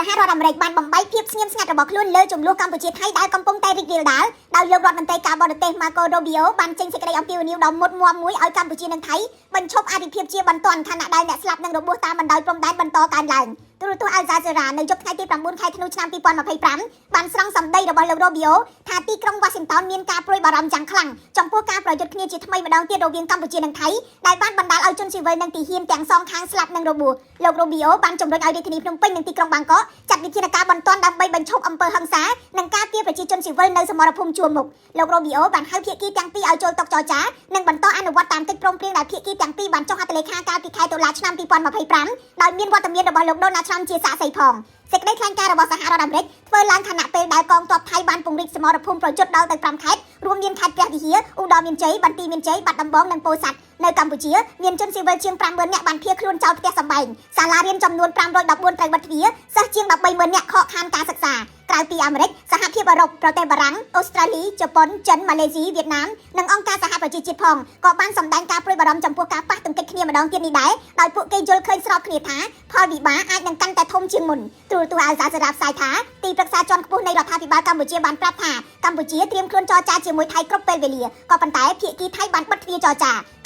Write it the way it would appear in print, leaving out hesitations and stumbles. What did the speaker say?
សហរដ្ឋអាមេរិកបានបំបីភាពស្ងៀមស្ងាត់របស់ខ្លួនលើចំនួនកម្ពុជាថៃដែលកំពុងតែរីករាលដាលដោយលោករដ្ឋមន្ត្រីការបរទេស Marco Rubio បានចេញសេចក្តីអំពាវនាវដ៏មុតមមមួយឲ្យកម្ពុជានិងថៃបញ្ឈប់អធិភាពជាបន្ទាន់ខណៈដែលអ្នកស្លាប់និងរបួសតាមបណ្ដោយព្រំដែនបន្តកើនឡើងទូរទស្សន៍ Al Jazeera នៅយប់ថ្ងៃទី9 ខែធ្នូឆ្នាំ2025បានស្រង់សម្ដីរបស់លោក Rubio ថាទីក្រុង Washington មានការព្រួយបារម្ភយ៉ាងខ្លាំងចំពោះការប្រយុទ្ធគ្នាជាថ្មីម្ដងទៀតរវាងកម្ពុជានិងថៃដែលបានបណ្ដាលឲ្យជនស៊ីវិលនិងទាហានទាំងសងខាងស្លាប់និងរបួសលោក Rubio បានជំរុញឲ្យរាជធានីភ្នំពេញនិងទីក្រុងបាងកកចាត់វិធានការបន្ទាន់ដើម្បីបញ្ឈប់អំពើហិង្សានិងការពារប្រជាជនស៊ីវិលនៅសមរភូមិជួរមុខលោក Rubio បានហៅភាគីទាំងពីរឲ្យចូលតុចរចានិងបន្តអនុវត្តតាមកិច្ចព្រមព្រៀងដែលភាគីទាំងពីរបានចុះហត្ថលេខាកាលពីខែតុលាឆ្នាំ2025ដោយមានវត្តមានរបស់លោក Donald Trump ជាសាក្សីផងសេចក្តីថ្លែងការណ៍របស់សហរដ្ឋអាមេរិកធ្វើឡើងខណៈពេលដែលកងទ័ពថៃបានពង្រីកសមរភូមិប្រយុទ្ធដល់ទៅ5ខេត្តរួមមានខេត្តព្រះវិហារ ឧត្តរមានជ័យ បន្ទាយមានជ័យ បាត់ដំបងនិងពោធិ៍សាត់នៅកម្ពុជាមានជនស៊ីវិលជាង 50,000 នាក់បានភៀសខ្លួនចោលផ្ទះសម្បែងសាលារៀនចំនួន514ត្រូវបិទទ្វារសិស្សជាង 130,000 នាក់ខកខានការសិក្សាក្រៅពីអាមេរិកសហភាពអឺរ៉ុបប្រទេសបារាំងអូស្ត្រាលីជប៉ុនចិនម៉ាឡេស៊ីវៀតណាមនិងអង្គការសហប្រជាជាតិផងក៏បានសម្ដែងការព្រួយបារម្ភចំពោះការប៉ះទង្គិចគ្នាម្ដងទៀតនេះដែរដោយពួកគេយល់ឃើញស្របគ្នាថាផលវិបាកអាចនឹងកាន់តែធំជាងមុនទូរទស្សន៍ Al Jazeera ផ្សាយថាទីប្រឹក្សាជាន់ខ្ពស់នៃរដ្ឋាភិបាលកម្ពុជាបានប្រាប់ថាកម្ពុជាត្រៀមខ្លួនចរចាជាមួយថៃគ្រប់ពេលវេលាក៏ប៉ុន្តែភាគីថៃបានបិទទ្វារចរចា